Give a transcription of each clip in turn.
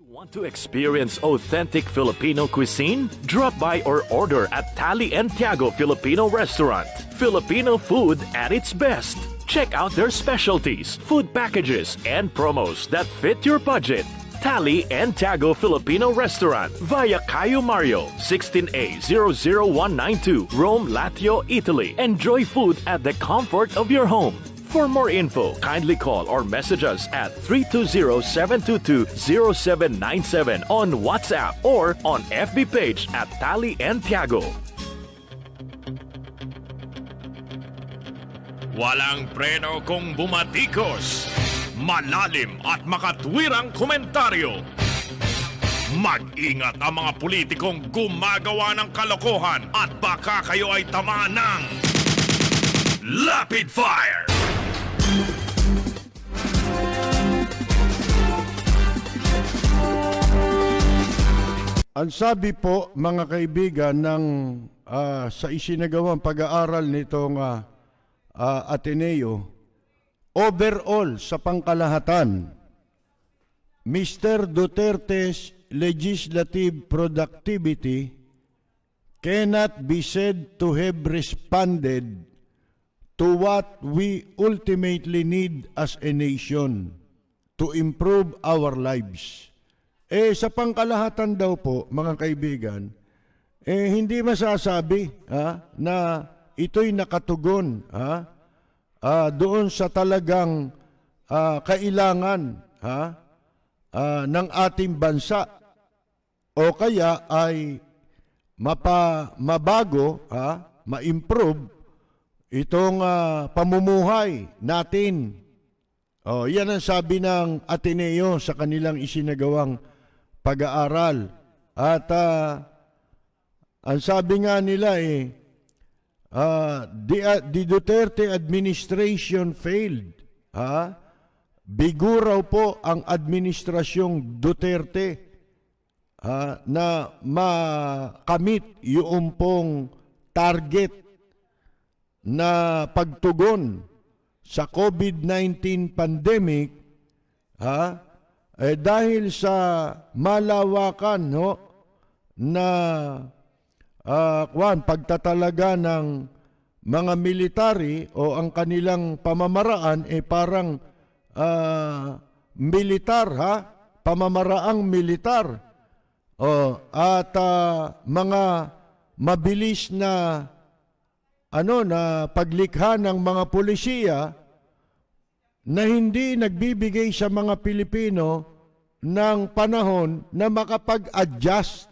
Want to experience authentic Filipino cuisine? Drop by or order at Tali and Tiago Filipino Restaurant. Filipino food at its best. Check out their specialties, food packages, and promos that fit your budget. Tali and Tiago Filipino Restaurant via Cayo Mario, 16A00192, Rome, Lazio, Italy. Enjoy food at the comfort of your home. For more info, kindly call or message us at 320-722-0797 on WhatsApp or on FB page at Tali and Tiago. Walang preno kung bumatikos. Malalim at makatwirang komentaryo. Mag-ingat ang mga politikong gumagawa ng kalokohan at baka kayo ay tamaan ng Rapid Fire! Ang sabi po mga kaibigan ng sa isinagawang pag-aaral nitong Ateneo, overall sa pangkalahatan, Mr. Duterte's legislative productivity cannot be said to have responded to what we ultimately need as a nation to improve our lives. Sa pangkalahatan daw po, mga kaibigan, hindi masasabi na ito'y nakatugon doon sa talagang kailangan ng ating bansa o kaya ay mabago, ma-improve itong pamumuhay natin. Yan ang sabi ng Ateneo sa kanilang isinagawang pag-aaral. At ang sabi nga nila the Duterte administration failed. Bigo raw po ang administrasyong Duterte na makamit yung pong target na pagtugon sa COVID-19 pandemic dahil sa malawakan na pagtatalaga ng mga military o ang kanilang pamamaraan parang militar, pamamaraang militar at mga mabilis na na paglikha ng mga pulisiya na hindi nagbibigay sa mga Pilipino ng panahon na makapag-adjust.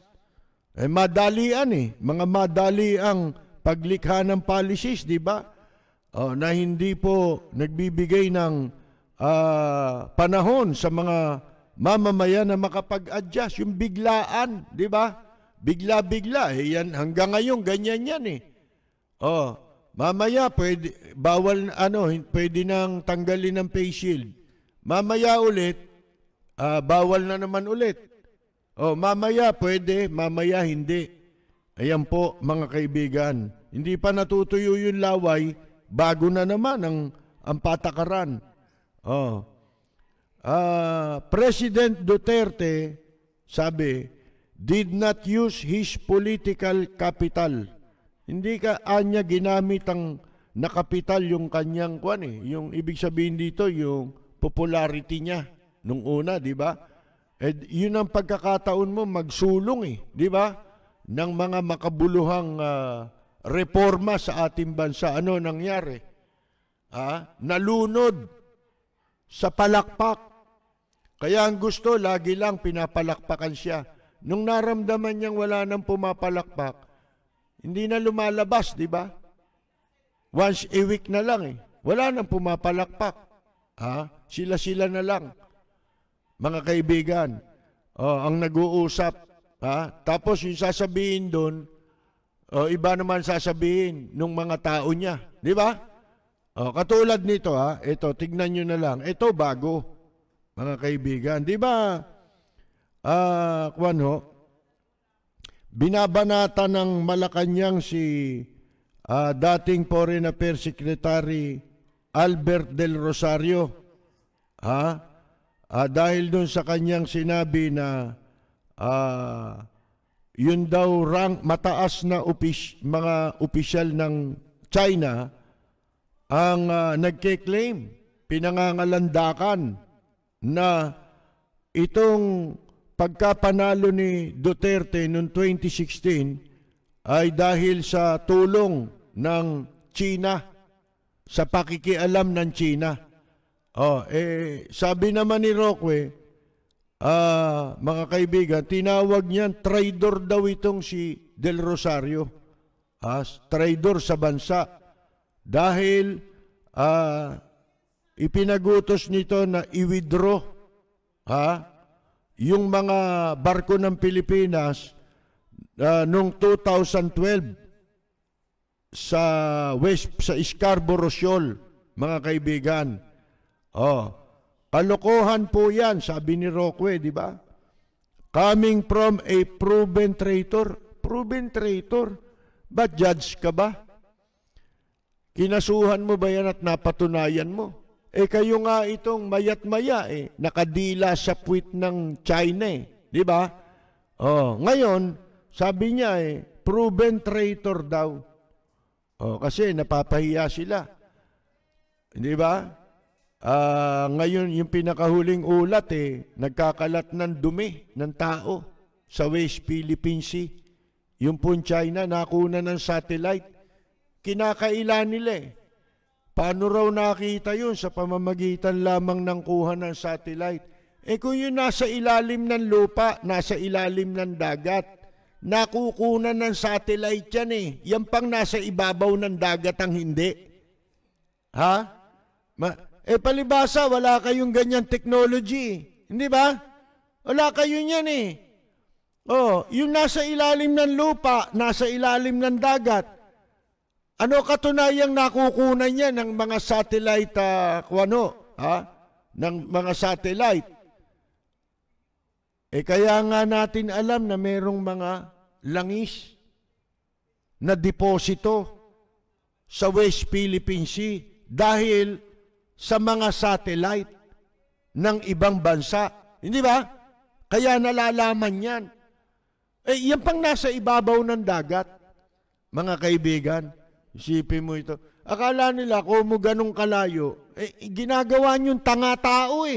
Madalian mga madaliang paglikha ng policies, di ba? Na hindi po nagbibigay ng panahon sa mga mamamayan na makapag-adjust. Yung biglaan, di ba? Bigla-bigla. Yan, hanggang ngayon, ganyan yan mamaya pwede nang tanggalin ng face shield. Mamaya ulit, bawal na naman ulit. Mamaya pwede, mamaya hindi. Ayan po mga kaibigan. Hindi pa natutuyo yung laway, bago na naman ang patakaran. President Duterte, sabi, did not use his political capital. Hindi anya ginamit ang nakapital yung kanyang yung ibig sabihin dito, yung popularity niya nung una, di ba? Yun ang pagkakataon mo magsulong di ba? Ng mga makabuluhang reforma sa ating bansa. Ano nangyari? Nalunod sa palakpak. Kaya ang gusto, lagi lang pinapalakpakan siya. Nung naramdaman niyang wala nang pumapalakpak, hindi na lumalabas, di ba? Once a week na lang Wala nang pumapalakpak. Sila-sila na lang. Mga kaibigan, ang nag-uusap. Tapos yung sasabihin doon, iba naman sasabihin nung mga tao niya. Di ba? Katulad nito, ito, tignan nyo na lang. Ito, bago. Mga kaibigan. Di ba, binabanata ng Malacanang si dating Foreign Affairs Secretary Albert Del Rosario dahil doon sa kanyang sinabi na yun daw mataas na mga opisyal ng China ang nagke-claim, pinangangalandakan na itong pagkapanalo ni Duterte noong 2016 ay dahil sa tulong ng China, sa pakikialam ng China. Sabi naman ni Roque, mga kaibigan, tinawag niyan, traidor daw itong si Del Rosario. Traidor sa bansa. Dahil ipinagutos nito na i-withdraw yung mga barko ng Pilipinas noong 2012 sa Scarborough Shoal, mga kaibigan. Kalokohan po yan, sabi ni Roque, di ba? Coming from a proven traitor. Proven traitor? Ba't judge ka ba? Kinasuhan mo ba yan at napatunayan mo? Kayo nga itong mayat-maya nakadila sa puwit ng China di ba? Ngayon, sabi niya proven traitor daw. Kasi napapahiya sila. Di ba? Ngayon, yung pinakahuling ulat nagkakalat ng dumi ng tao sa West Philippine Sea. Yung po China, nakuna ng satellite. Kinakailan nila Paano raw nakita yun? Sa pamamagitan lamang ng kuha ng satellite. Kung yun nasa ilalim ng lupa, nasa ilalim ng dagat, nakukunan ng satellite yan Yan pang nasa ibabaw ng dagat ang hindi. Palibasa, wala kayong ganyan technology. Hindi ba? Wala kayo niyan yung nasa ilalim ng lupa, nasa ilalim ng dagat. Ano katunayang nakukunan niya ng mga satellite, ng mga satellite? Kaya nga natin alam na mayroong mga langis na deposito sa West Philippine Sea dahil sa mga satellite ng ibang bansa. Hindi ba? Kaya nalalaman yan. Yan pang nasa ibabaw ng dagat, mga kaibigan. Isipin mo ito. Akala nila kung mo ganong kalayo, ginagawa niyong tanga-tao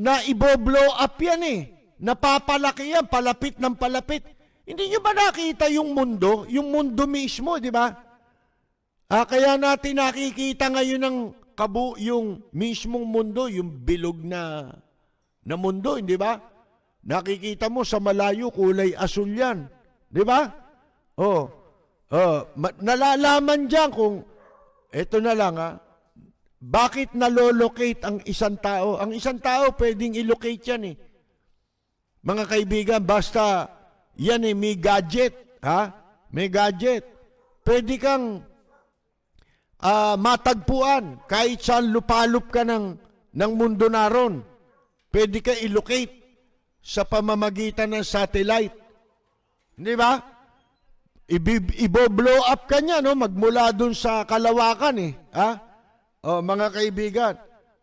na i-blow up yan Napapalaki yan, palapit ng palapit. Hindi niyo ba nakita yung mundo? Yung mundo mismo, di ba? Kaya natin nakikita ngayon ng yung mismong mundo, yung bilog na mundo, hindi ba? Nakikita mo sa malayo, kulay asul yan. Di ba? Nalalaman dyan kung, eto na lang bakit nalolocate ang isang tao? Ang isang tao pwedeng ilocate yan Mga kaibigan, basta yan may gadget, may gadget. Pwede kang matagpuan kahit saan lupalop ka ng mundo naron. Pwede ka ilocate sa pamamagitan ng satellite. Hindi ba? Ibo-blow up ka niya, magmula dun sa kalawakan mga kaibigan,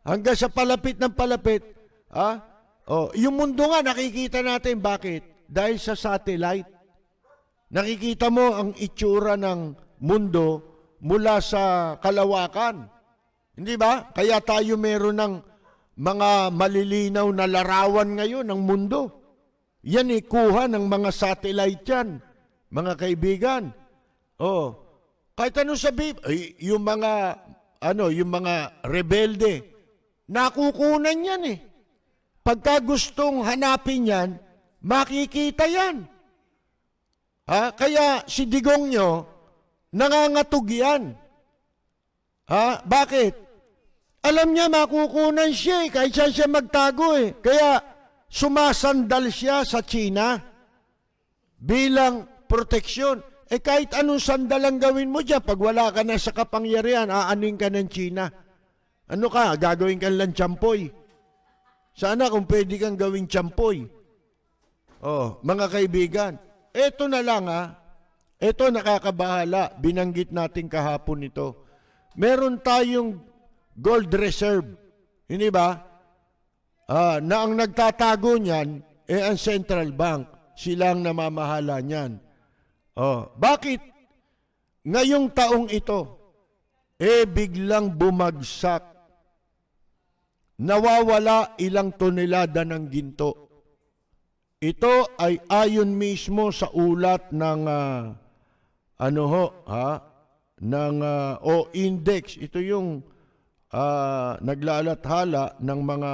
hanggang sa palapit ng palapit, yung mundo nga nakikita natin. Bakit? Dahil sa satellite. Nakikita mo ang itsura ng mundo mula sa kalawakan. Hindi ba? Kaya tayo meron ng mga malilinaw na larawan ngayon ng mundo. Yan kuha ng mga satellite yan, mga kaibigan. Kahit anong sabihin, yung mga rebelde, nakukunan yan Pagka gustong hanapin yan, makikita yan. Kaya si Digong nyo, nangangatog yan. Bakit? Alam niya makukunan siya kahit saan siya magtago Kaya sumasandal siya sa China bilang proteksyon. Kahit anong sandal ang gawin mo dyan, pag wala ka na sa kapangyarihan, aanuin ka ng China. Ano ka? Gagawin ka lang tsampoy. Sana kung pwede kang gawing tsampoy. Mga kaibigan, eto na lang eto nakakabahala, binanggit natin kahapon ito. Meron tayong gold reserve Hindi ba? Na ang nagtatago niyan, ang central bank. Silang namamahala niyan. Bakit ngayong taong ito, biglang bumagsak? Nawawala ilang tonelada ng ginto. Ito ay ayon mismo sa ulat ng index. Ito yung naglalathala ng mga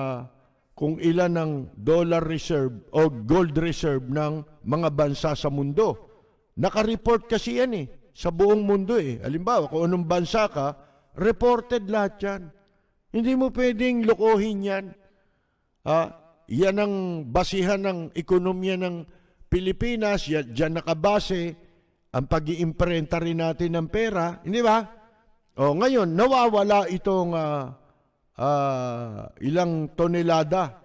kung ilan ng dollar reserve o gold reserve ng mga bansa sa mundo. Naka-report kasi yan sa buong mundo Halimbawa, kung anong bansa ka, reported lahat yan. Hindi mo pwedeng lokohin yan. Yan ang basihan ng ekonomiya ng Pilipinas. Diyan nakabase ang pag-iimprenta rin natin ng pera. Hindi ba? Ngayon, nawawala itong ilang tonelada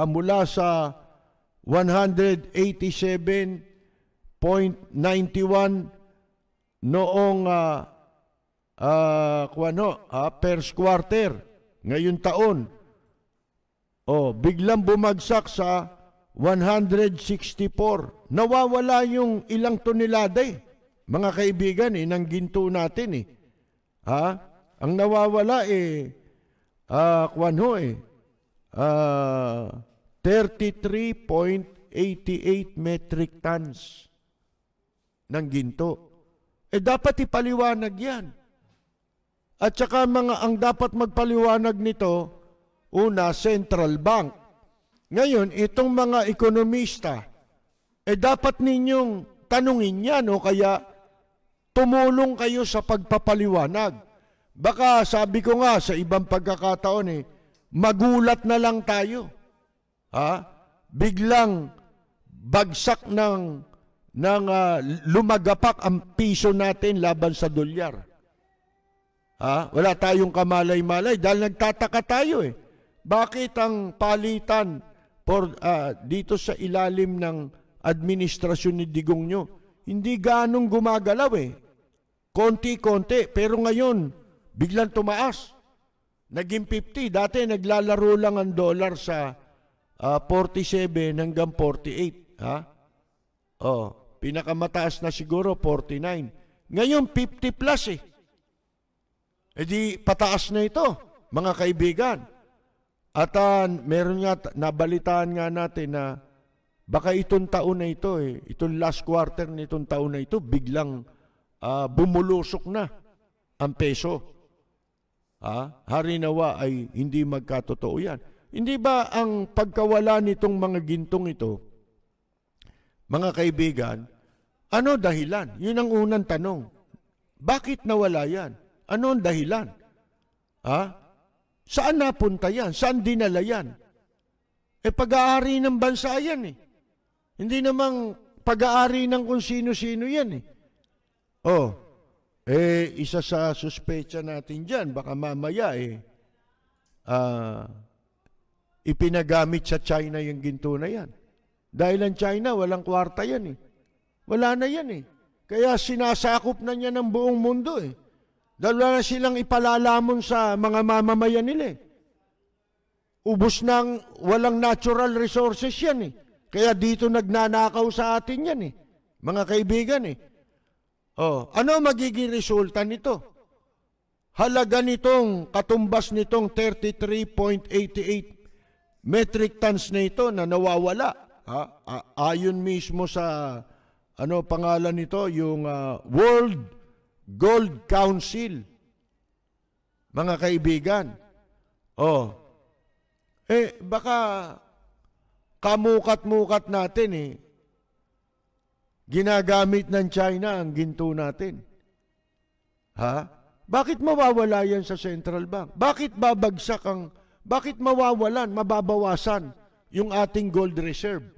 mula sa 187.91 noong first quarter ngayon taon. Biglang bumagsak sa 164. Nawawala yung ilang tonelada mga kaibigan ng ginto natin Ang nawawala 33.88 metric tons ng ginto. Dapat ipaliwanag yan. At saka ang dapat magpaliwanag nito, una, central bank. Ngayon, itong mga ekonomista, dapat ninyong tanungin yan o kaya tumulong kayo sa pagpapaliwanag. Baka sabi ko nga sa ibang pagkakataon magulat na lang tayo. Biglang bagsak ng lumagapak ang piso natin laban sa dolyar. Wala tayong kamalay-malay dahil nagtataka tayo Bakit ang palitan dito sa ilalim ng administrasyon ni Digong nyo hindi ganong gumagalaw Konti-konti, pero ngayon biglang tumaas. Naging 50. Dati naglalaro lang ang dollar sa 47 hanggang 48. Pinakamataas na siguro 49. Ngayon 50 plus di pataas na ito, mga kaibigan. At meron nga, nabalitaan nga natin na baka itong taon na ito itong last quarter nitong taon na ito, biglang bumulusok na ang peso. Harinawa ay hindi magkatotoo yan. Hindi ba ang pagkawala nitong mga gintong ito, mga kaibigan, ano dahilan? Yun ang unang tanong. Bakit nawala yan? Ano ang dahilan? Saan napunta yan? Saan dinala yan? Pag-aari ng bansa yan Hindi namang pag-aari ng kung sino-sino yan isa sa suspecha natin dyan, baka mamaya ipinagamit sa China yung ginto na yan. Dahil ang China, walang kwarta yan Wala na yan Kaya sinasakop na niya ng buong mundo Dahil wala na silang ipalalamon sa mga mamamayan nila Ubus ng walang natural resources yan Kaya dito nagnanakaw sa atin yan mga kaibigan ano magiging resulta nito? Halaga nitong, katumbas nitong 33.88 metric tons na ito na nawawala. Ayon mismo sa, pangalan nito, yung World Gold Council. Mga kaibigan. Baka kamukat-mukat natin Ginagamit ng China ang ginto natin. Bakit mawawala yan sa central bank? Bakit bakit mawawalan, mababawasan yung ating gold reserve?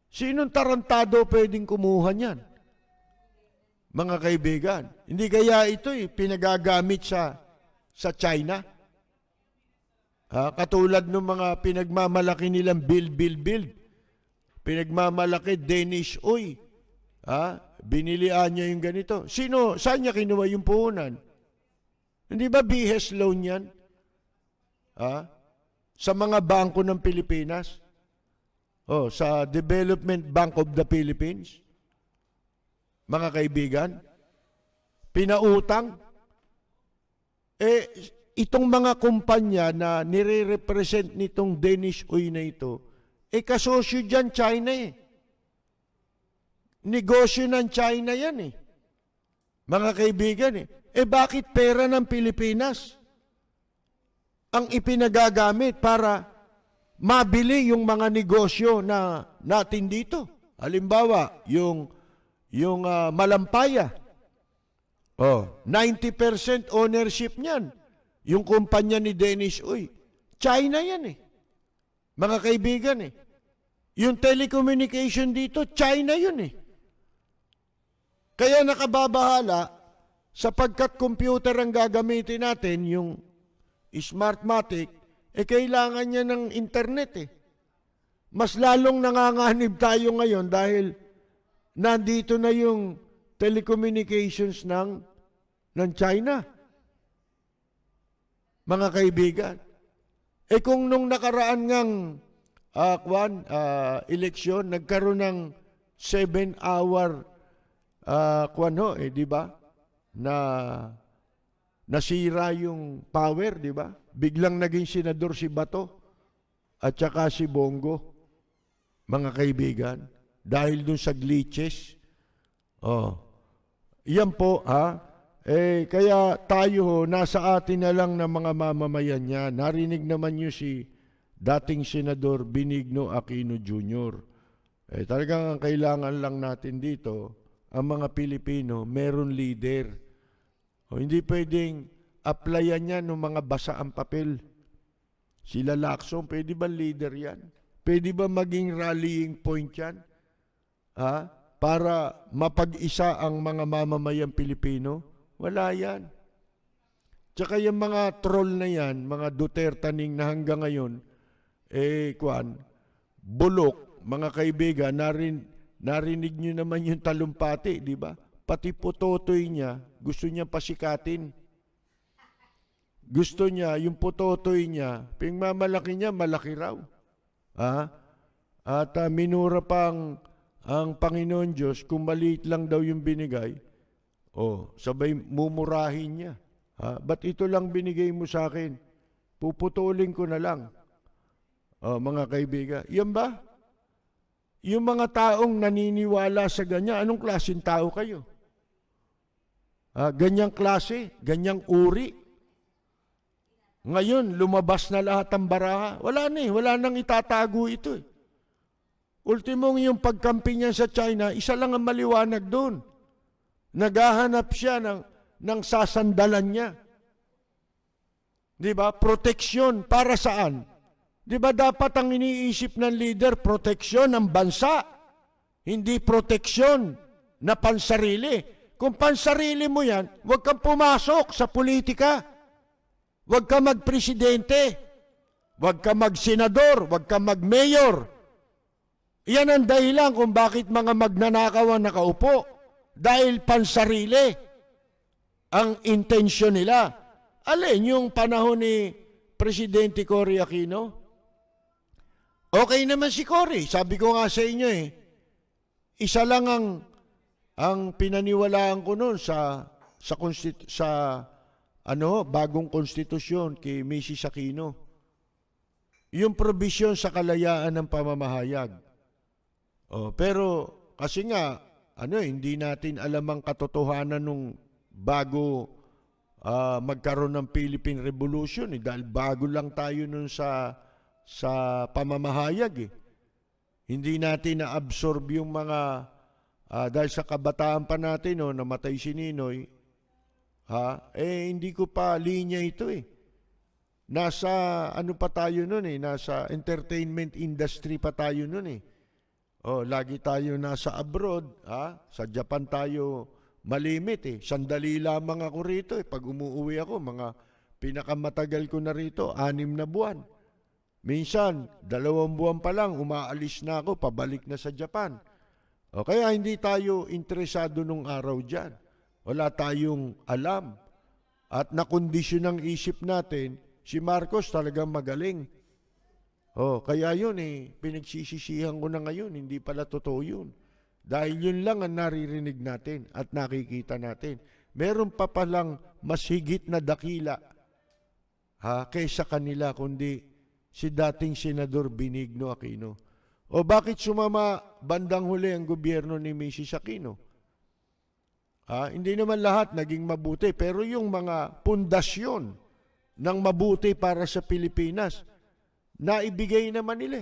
Sinong tarantado pwedeng kumuha niyan? Mga kaibigan, hindi kaya ito pinagagamit sa China? Katulad ng mga pinagmamalaki nilang build. Pinagmamalaki Danish oil. Binilian niya yung ganito. Saan niya kinuha yung puhunan? Hindi ba BS loan yan? Ha? Sa mga bangko ng Pilipinas. Sa Development Bank of the Philippines. Mga kaibigan, pinautang. Itong mga kumpanya na nire-represent nitong Danish Oil na ito, kasosyo dyan China Negosyo ng China yan Mga kaibigan bakit pera ng Pilipinas ang ipinagagamit para mabili yung mga negosyo na natin dito? Halimbawa, yung Malampaya. 90% ownership niyan. Yung kumpanya ni Danish Oil. China yan Mga kaibigan Yung telecommunication dito, China yun Kaya nakababahala, sapagkat computer ang gagamitin natin, yung Smartmatic, kailangan niya ng internet Mas lalong nanganganib tayo ngayon dahil nandito na yung telecommunications ng China. Mga kaibigan. Kung nung nakaraan ngang eleksyon, nagkaroon ng 7-hour di ba? Nasira yung power, di ba? Biglang naging senador si Bato at saka si Bongo. Mga kaibigan, dahil dun sa glitches. Yan po, kaya tayo, nasa atin na lang ng mga mamamayan niya. Narinig naman niyo si dating Senador Benigno Aquino Jr. Talagang ang kailangan lang natin dito, ang mga Pilipino, meron leader. Hindi pwedeng applyan niya ng mga basa ang papel. Sila Lacson, pwede ba leader yan? Pwede ba maging rallying point yan? Para mapag-isa ang mga mamamayang Pilipino? Wala yan. Tsaka yung mga troll na yan, mga Dutertaning na hanggang ngayon, bulok, mga kaibigan, narinig nyo naman yung talumpati, di ba? Pati putotoy niya, gusto niya pasikatin. Gusto niya, yung putotoy niya, pingmamalaki niya, malaki raw. At minura pang ang Panginoon Diyos, kung maliit lang daw yung binigay, sabay mumurahin niya. Ba't ito lang binigay mo sa akin? Puputulin ko na lang. Mga kaibigan, yan ba? Yung mga taong naniniwala sa ganyan, anong klaseng tao kayo? Ganyang klase, ganyang uri. Ngayon, lumabas na lahat ang baraha. Wala nang itatago ito Ultimong yung pagkampi niya sa China, isa lang ang maliwanag doon. Naghahanap siya ng sasandalan niya. Di ba? Proteksyon. Para saan? Di ba dapat ang iniisip ng leader, proteksyon ng bansa, hindi proteksyon na pansarili. Kung pansarili mo yan, huwag kang pumasok sa politika. Huwag kang magpresidente. Huwag kang magsenador. Huwag kang magmayor. Yan ang dahilan kung bakit mga magnanakaw ang nakaupo. Dahil pansarili ang intensyon nila. Alin yung panahon ni Presidente Cory Aquino? Okay naman si Cory. Sabi ko nga sa inyo isa lang ang pinaniwalaan ko noon sa bagong konstitusyon kay Mrs. Aquino. Yung provision sa kalayaan ng pamamahayag. Pero kasi nga hindi natin alam ang katotohanan nung bago magkaroon ng Philippine Revolution dahil bago lang tayo nun sa pamamahayag Hindi natin na-absorb yung mga dahil sa kabataan pa natin namatay si Ninoy hindi ko pa linya ito Nasa ano pa tayo nun nasa entertainment industry pa tayo nun lagi tayo nasa abroad, sa Japan tayo malimit Sandali lamang ako rito Pag umuwi ako, mga pinakamatagal ko na rito, 6 na buwan. Minsan, 2 buwan pa lang, umaalis na ako, pabalik na sa Japan. Kaya hindi tayo interesado nung araw dyan. Wala tayong alam. At nakondisyon ang isip natin, Si Marcos talagang magaling. Kaya yun pinagsisisihan ko na ngayon, hindi pala totoo yun. Dahil yun lang ang naririnig natin at nakikita natin. Meron pa palang mas higit na dakila kaysa kanila, kundi si dating Senador Benigno Aquino. Bakit sumama bandang huli ang gobyerno ni Mrs. Aquino? Hindi naman lahat naging mabuti, pero yung mga pundasyon ng mabuti para sa Pilipinas, naibigay naman nila.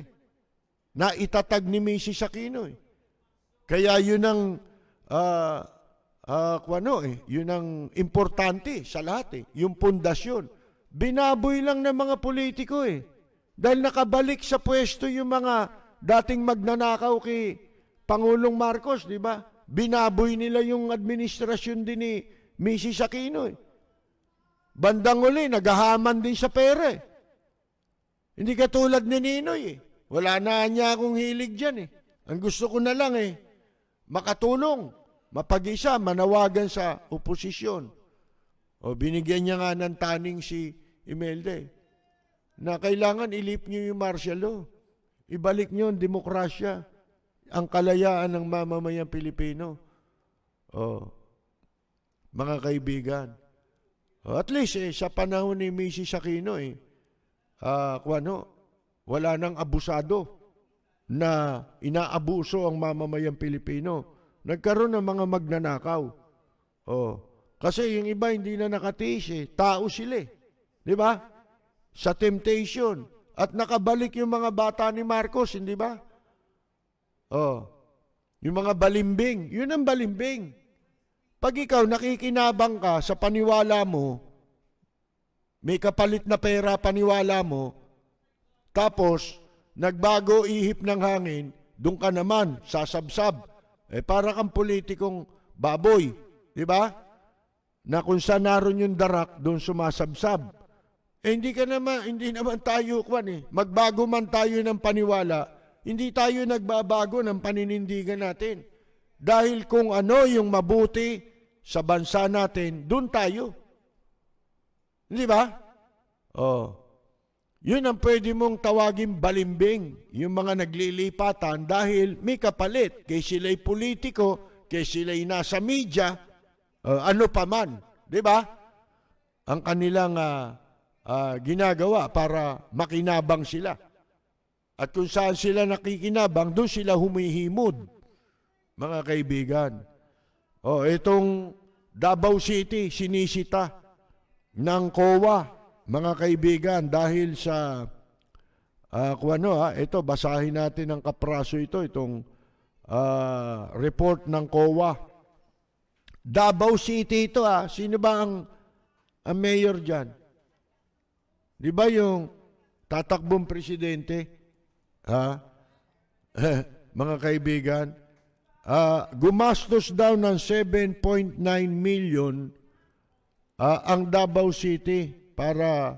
Naitatag ni Mrs. Aquino. Kaya yun ang yun ang importante sa lahat. Yung pundasyon. Binaboy lang ng mga politiko. Dahil nakabalik sa pwesto yung mga dating magnanakaw kay Pangulong Marcos, di ba? Binaboy nila yung administrasyon din ni Mrs. Aquino. Bandang uli, naghahaman din sa pera. Hindi katulad ni Ninoy. Wala na niya akong hilig dyan. Ang gusto ko na lang makatulong, mapag-isa, manawagan sa oposisyon. Binigyan niya nga ng taning si Imelda na kailangan ilip niyo yung martial law. Ibalik niyo ang demokrasya, ang kalayaan ng mamamayang Pilipino. Mga kaibigan. At least sa panahon ni Mrs. Aquino wala nang abusado na inaabuso ang mamamayang Pilipino. Nagkaroon ng mga magnanakaw. Kasi yung iba hindi na nakatiis. Tao sila. Di ba? Sa temptation. At nakabalik yung mga bata ni Marcos, hindi ba? Yung mga balimbing. Yun ang balimbing. Pag ikaw nakikinabang ka sa paniwala mo, may kapalit na pera paniwala mo, tapos nagbago ihip ng hangin, doon ka naman sasabsab. Para kang politikong baboy, di ba? Na kung saan naroon yung darak, doon sumasabsab. Hindi naman tayo magbago man tayo ng paniwala, hindi tayo nagbabago ng paninindigan natin. Dahil kung ano yung mabuti sa bansa natin, doon tayo. Di ba? Yun ang pwede mong tawagin balimbing, yung mga naglilipatan dahil may kapalit. Kaya sila'y politiko, kaya sila'y nasa media, ano pa man. Di ba? Ang kanilang ginagawa para makinabang sila. At kung saan sila nakikinabang, doon sila humihimod. Mga kaibigan. Itong Davao City, sinisita ng COA. Mga kaibigan, dahil sa ito, basahin natin ang kapraso itong report ng COA. Davao City ito sino ba ang mayor dyan? Di ba yung tatakbong presidente? Mga kaibigan, gumastos daw ng 7.9 million ang Davao City para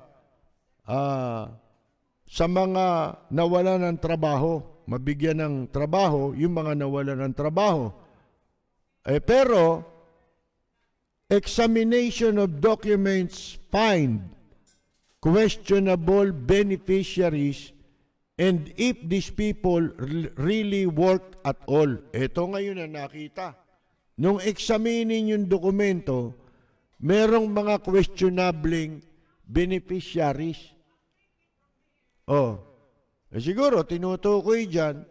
sa mga nawalan ng trabaho, mabigyan ng trabaho yung mga nawalan ng trabaho. Pero, examination of documents find questionable beneficiaries and if these people really worked at all. Ito ngayon na nakita. Nung examinin yung dokumento, merong mga questionabling beneficiaries. Siguro, tinutukoy dyan,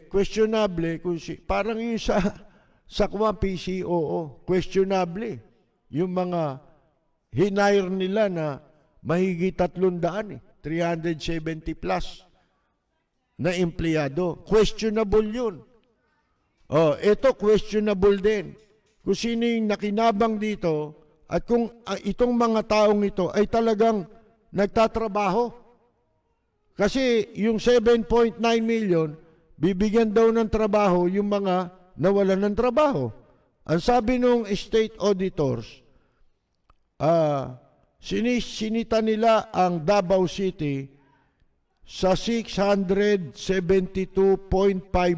questionable, parang yung sa PCOO, questionable. Yung mga hinire nila na mahigit 300, 370 plus na empleyado. Questionable yun. Ito questionable din. Kung sino yung nakinabang dito, at kung itong mga taong ito ay talagang nagtatrabaho. Kasi yung 7.9 million, bibigyan daw ng trabaho yung mga nawalan ng trabaho. Ang sabi ng state auditors, sinita nila ang Davao City sa 672.5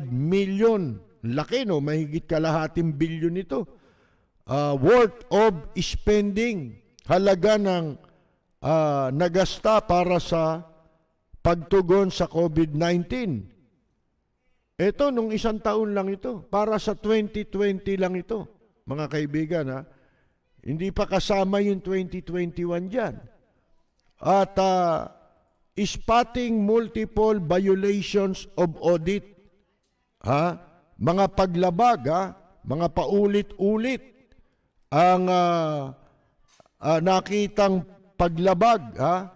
million. Laki, no? Mahigit kalahating bilyon ito. Worth of spending, halaga ng nagasta para sa pagtugon sa COVID-19. Ito, nung isang taon lang ito. Para sa 2020 lang ito. Mga kaibigan, ha? Hindi pa kasama yung 2021 dyan. At spotting multiple violations of audit. Ha? Mga paglabag, ha? Mga paulit-ulit ang nakitang paglabag, ha?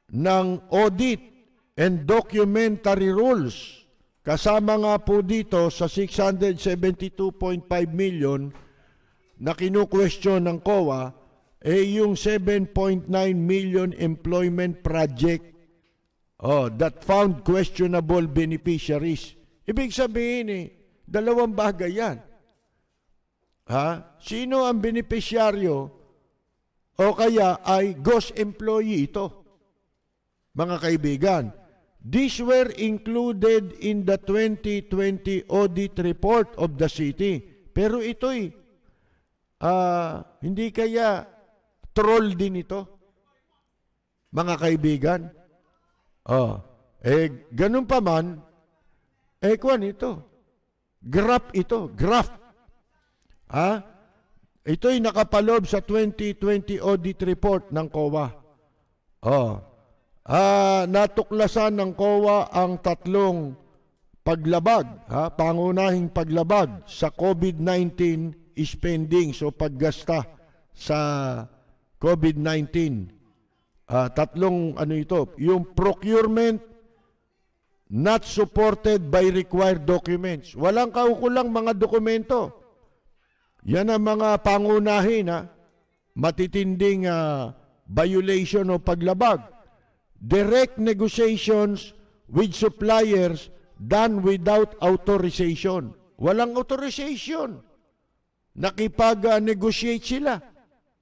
Ng audit and documentary rules. Kasama nga po dito sa 672.5 million na kinu-question ng COA, yung 7.9 million employment project that found questionable beneficiaries. Ibig sabihin dalawang bagay yan. Sino ang beneficiaryo o kaya ay ghost employee ito? Mga kaibigan, these were included in the 2020 audit report of the city. Pero ito'y hindi kaya troll din ito? Mga kaibigan? Ganun pa man, kwan ito. Graph ito, graph. Ito'y nakapalob sa 2020 audit report ng COA. Natuklasan ng COA ang tatlong paglabag, pangunahing paglabag sa COVID-19 spending, so paggasta sa COVID-19. Tatlong ito, yung procurement not supported by required documents. Walang kaukulang mga dokumento. Yan ang mga pangunahin, matitinding violation o paglabag. Direct negotiations with suppliers done without authorization. Walang authorization. Nakipag-negotiate sila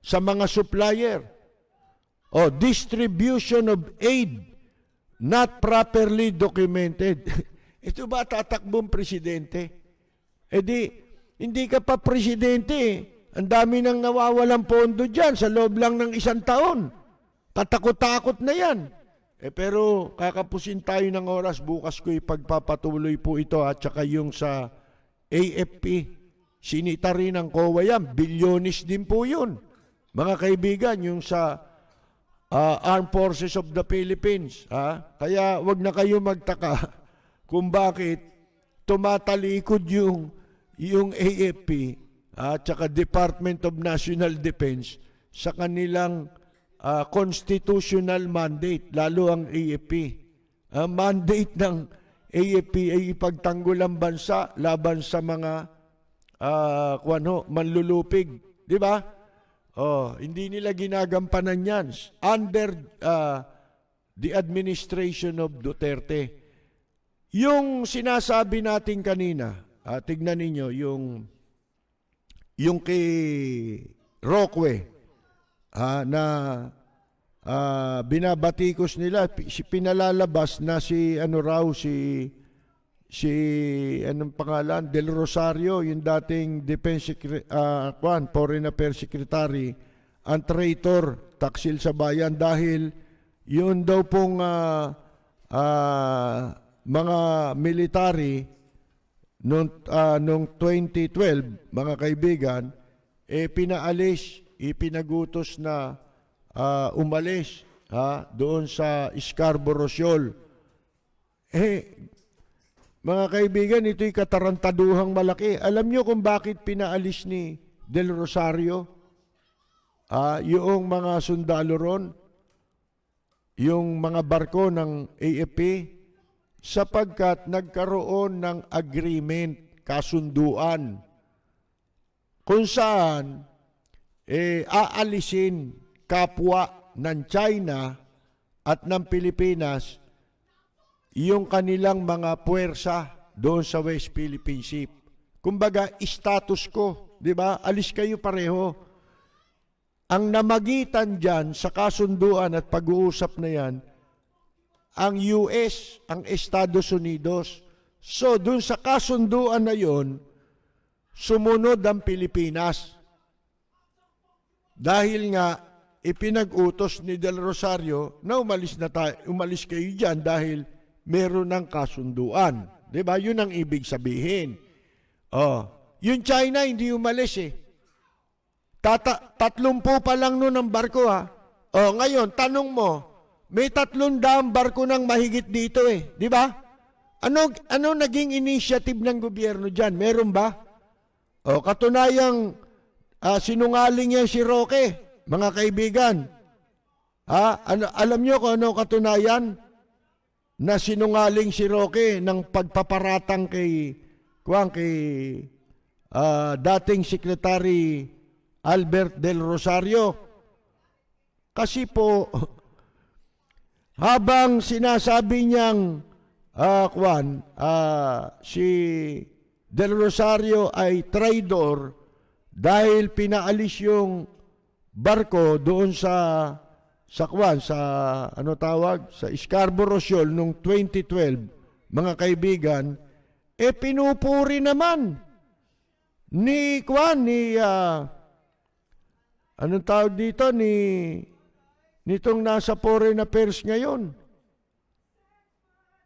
sa mga supplier. Distribution of aid not properly documented. Ito ba tatakbong presidente? Hindi ka pa presidente. Ang dami nang nawawalang pondo dyan sa loob lang ng isang taon. Katakot-takot na yan. Pero kakapusin tayo ng oras. Bukas ko ipagpapatuloy po ito at saka yung sa AFP. Sinita rin ng COA yan. Bilyonis din po yun. Mga kaibigan, yung sa Armed Forces of the Philippines. Kaya wag na kayo magtaka kung bakit tumatalikod yung AFP at saka Department of National Defense sa kanilang constitutional mandate, lalo ang AFP. Ang mandate ng AFP ay ipagtanggol ang bansa laban sa mga manlulupig. Di ba? Hindi nila ginagampanan yan. Under the administration of Duterte. Yung sinasabi natin kanina, tignan ninyo, yung kay Roque, na binabatikos nila, pinalalabas na si anong pangalan, Del Rosario, yung dating Foreign Affairs Secretary, ang traitor, taksil sa bayan dahil yun daw pong mga military nung 2012, mga kaibigan, pinaalis, ipinagutos na umalis doon sa Scarborough Shoal. Mga kaibigan, ito'y katarantaduhang malaki. Alam nyo kung bakit pinaalis ni Del Rosario yung mga sundalo ron, yung mga barko ng AFP, sapagkat nagkaroon ng agreement, kasunduan, kung saan aalisin kapwa ng China at ng Pilipinas yung kanilang mga puwersa doon sa West Philippine Sea. Kumbaga, status quo, di ba? Alis kayo pareho. Ang namagitan dyan sa kasunduan at pag-uusap na yan, ang US, ang Estados Unidos. So, doon sa kasunduan na yon, sumunod ang Pilipinas. Dahil nga, ipinag-utos ni Del Rosario na umalis kayo dyan dahil meron ng kasunduan. Diba? Yun ang ibig sabihin. Oh, yung China hindi umalis eh. 30 pa lang noon ang barko ha. Oh, ngayon, tanong mo, may 300 barko nang mahigit dito eh. Di ba? Ano naging initiative ng gobyerno dyan? Meron ba? O, katunayang sinungaling yan si Roque, mga kaibigan. Alam nyo kung ano katunayan na sinungaling si Roque ng pagpaparatang kay dating Secretary Albert Del Rosario? Kasi po, habang sinasabi niyang si Del Rosario ay traidor dahil pinaalis yung barko doon sa Scarborough Shoal noong 2012, mga kaibigan, pinupuri naman nitong nasa foreign affairs ngayon,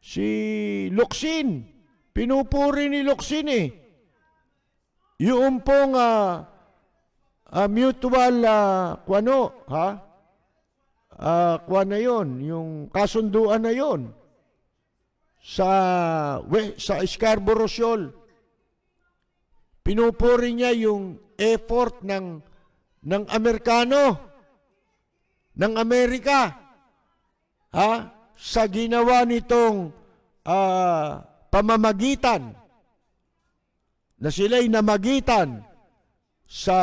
si Locsin. Pinupuri ni Locsin eh. Yung pong mutual na yon, yung kasunduan na yon sa Scarborough Shoal. Pinupuri niya yung effort ng Amerikano, ng Amerika, sa ginawa nitong pamamagitan, na sila'y namagitan sa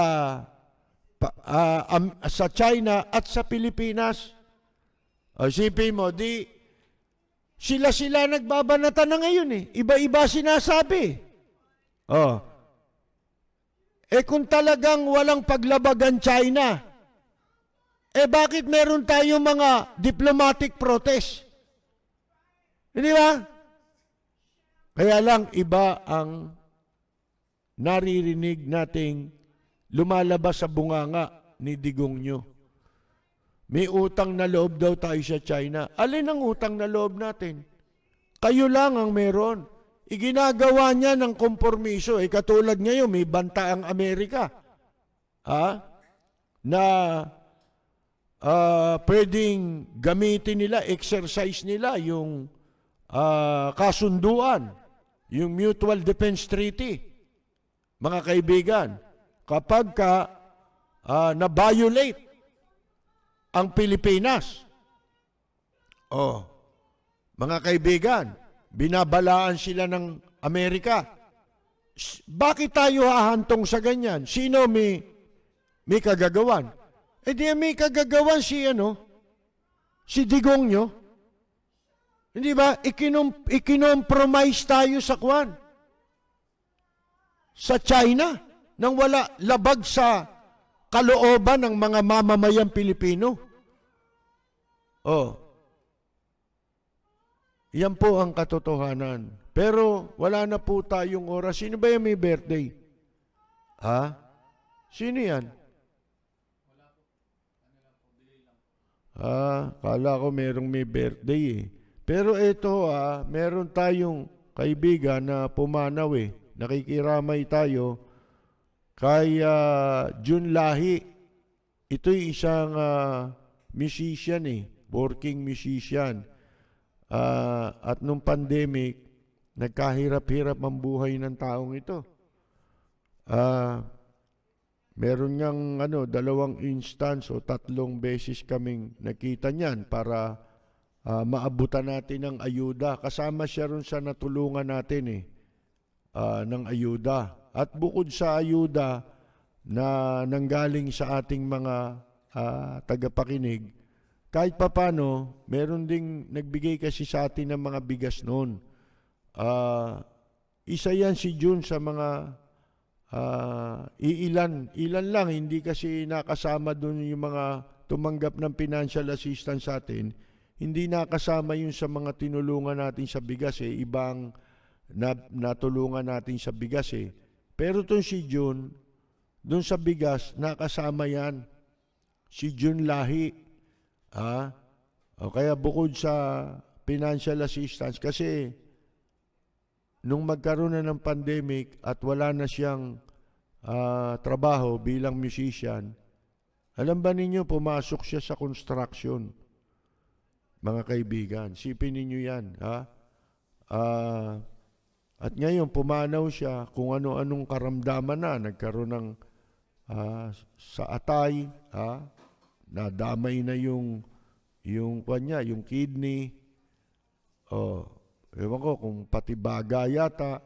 China at sa Pilipinas. Isipin mo, sila nagbabanatan na ngayon eh. Iba-iba sinasabi. Kung talagang walang paglabagan China, bakit meron tayong mga diplomatic protest? Hindi ba? Kaya lang iba ang naririnig nating lumalabas sa bunganga ni Digong nyo. May utang na loob daw tayo sa China. Alin ang utang na loob natin? Kayo lang ang meron. Iginagawa niya ng kompromiso. Katulad ngayon, may banta ang Amerika. Na pwedeng gamitin nila, exercise nila yung kasunduan, yung Mutual Defense Treaty, mga kaibigan. Kapag na-violate ang Pilipinas, mga kaibigan, binabalaan sila ng Amerika. Bakit tayo hahantong sa ganyan? Sino may kagagawan? Di may kagagawan si Digong nyo. Hindi ba? Ikinompromise tayo sa China nang wala labag sa kalooban ng mga mamamayang Pilipino. Yan po ang katotohanan. Pero wala na po tayong oras. Sino ba yung may birthday? Sino yan? Kala ko merong may birthday eh. Pero ito meron tayong kaibigan na pumanaw eh. Nakikiramay tayo kay Jun Lahi. Ito'y isang musician eh. Working musician. At nung pandemic, nagkahirap-hirap ang buhay ng taong ito. Meron niyang 2 instance o 3 beses kaming nakita niyan para maabutan natin ng ayuda. Kasama siya ron sa natulungan natin ng ayuda. At bukod sa ayuda na nanggaling sa ating mga tagapakinig, kahit papano, meron ding nagbigay kasi sa atin ng mga bigas noon. Isa yan si June sa mga ilan lang, hindi kasi nakasama doon yung mga tumanggap ng financial assistance sa atin. Hindi nakasama yun sa mga tinulungan natin sa bigas ibang natulungan natin sa bigas Pero itong si June, doon sa bigas, nakasama yan. si Jun Lahi. O kaya bukod sa financial assistance, kasi nung magkaroon na ng pandemic at wala na siyang trabaho bilang musician, alam ba ninyo, pumasok siya sa construction, mga kaibigan. Sipin ninyo yan, ha? At ngayon, pumanaw siya kung ano-anong karamdaman na. Nagkaroon ng sa atay, nadamay na yung kanya, yung kidney. Ewan ko kung pati baga yata,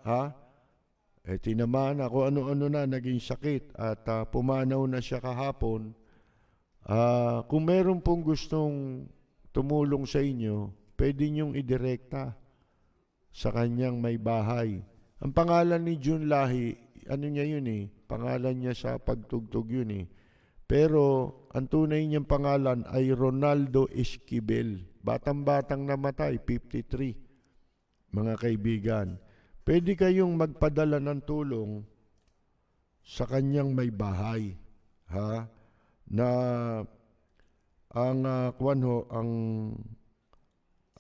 tinamaan na kung ano-ano na naging sakit at pumanaw na siya kahapon. Kung meron pong gustong tumulong sa inyo, pwede niyong idirekta sa kanyang may bahay. Ang pangalan ni Jun Lahi, ano niya yun pangalan niya sa pagtugtog yun Pero ang tunay niyang pangalan ay Ronaldo Esquivel. Batang-batang namatay, 53. Mga kaibigan, pwede kayong magpadala ng tulong sa kanyang may bahay, na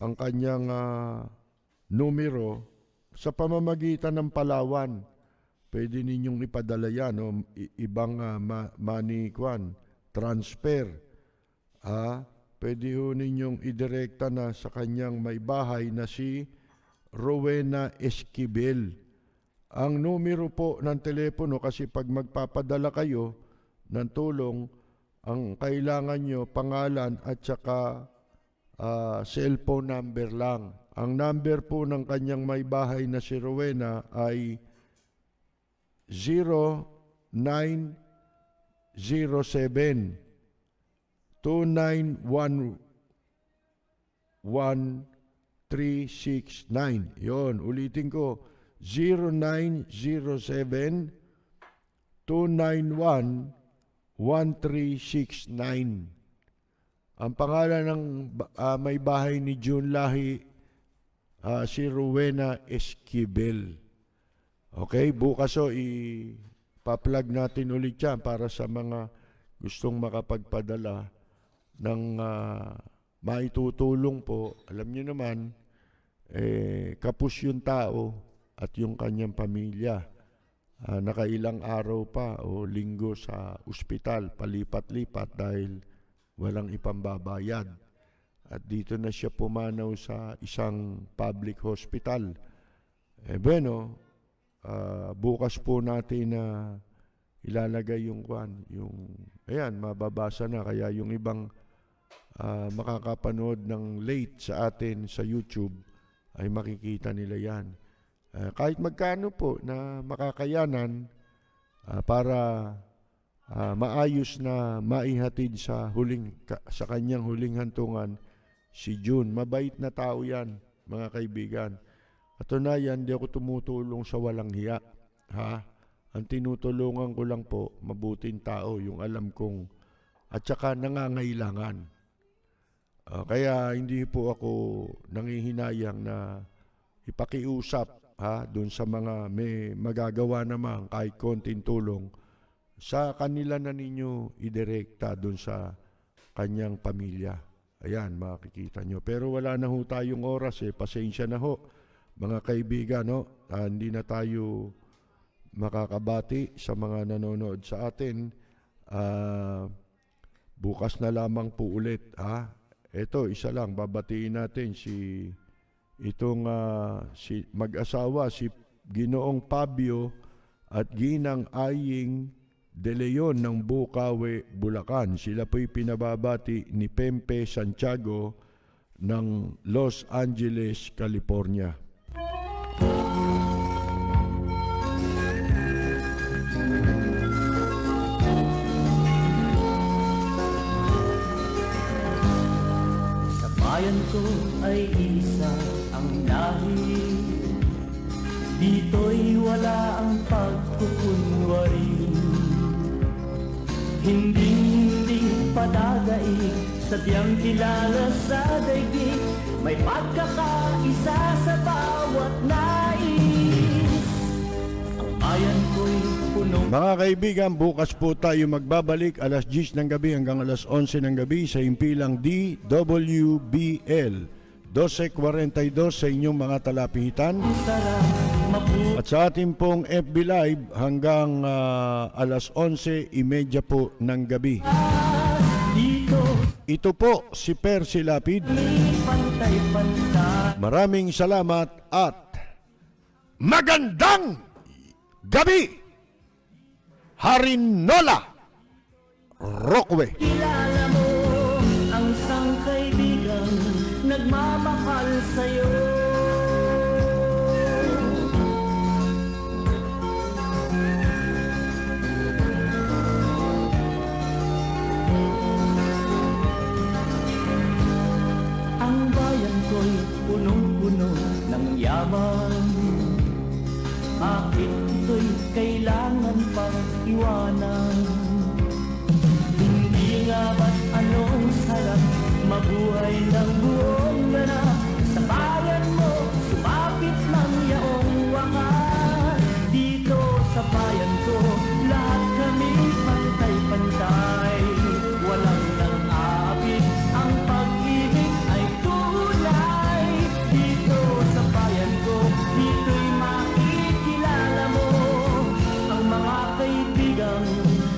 ang kanyang numero sa pamamagitan ng Palawan. Pwede ninyong ipadala yan, ibang money transfer. Pwede ho ninyong idirekta na sa kanyang may bahay na si Rowena Esquivel. Ang numero po ng telepono, kasi pag magpapadala kayo ng tulong, ang kailangan nyo, pangalan at saka cellphone number lang. Ang number po ng kanyang may bahay na si Rowena ay 0907 2911369. Yon, ulitin ko, 0907 2911369. Ang pangalan ng may bahay ni Jun Lahi, si Rowena Esquivel. Okay, bukas ipa-plug natin ulit yan para sa mga gustong makapagpadala ng maitutulong po. Alam niyo naman, kapos yung tao at yung kanyang pamilya. Nakailang araw pa o linggo sa ospital, palipat-lipat dahil walang ipambabayad. At dito na siya pumanaw sa isang public hospital. Bukas po natin ilalagay yung mababasa na, kaya yung ibang makakapanood ng late sa atin sa YouTube ay makikita nila yan. Kahit magkano po na makakayanan para maayos na maihatid sa kanyang huling hantungan si Jun. Mabait na tao yan, mga kaibigan. At tunayan, di ako tumutulong sa walang hiya. Ang tinutulungan ko lang po, mabuting tao, yung alam kong, at saka nangangailangan. Kaya hindi po ako nangihinayang na ipakiusap doon sa mga may magagawa naman kahit konting tulong, sa kanila na ninyo idirekta doon sa kanyang pamilya. Ayan, makikita nyo. Pero wala na ho tayong oras pasensya na ho, mga kaibigan, hindi na tayo makakabati sa mga nanonood sa atin. Bukas na lamang po ulit. Ito, isa lang, babatiin natin si mag-asawa, si Ginoong Fabio at Ginang Aying De Leon ng Bukawi, Bulacan. Sila po'y pinababati ni Pempe Santiago ng Los Angeles, California. Sa bayan ko ay isa ang lahi, dito'y wala ang pagkukunwari. Hinding padagay, sadyang kilala sa daigdig, may pagkakaisa sa bawat nais. Ang bayan ko'y punong Mga kaibigan, bukas po tayo magbabalik alas 10 ng gabi hanggang alas 11 ng gabi sa impilang DWBL 1242 sa inyong mga talapitan. At sa ating pong FB Live hanggang alas 11:30 po ng gabi. Ito po si Percy Lapid. Maraming salamat at magandang gabi! Harinola Rockaway. Kilala mo ang isang kaibigang nagmamahal sa'yo. Ang bayan ko'y punong-puno ng yaman. Bakit ito'y kailangan pang iwanan? Hindi nga ba't anong sarap mabuhay ng buong ganap? Sa bayan mo, sumapit ng yaong wakas. Dito sa bayan ko, lahat kami pantay-pantay. Walang nang-aabit, ang pag-ibig ay tunay. Dito sa bayan ko, dito'y makikilala mo ang mga kaibigang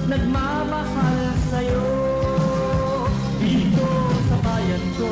nagmamahal sa'yo. Dito sa bayan ko,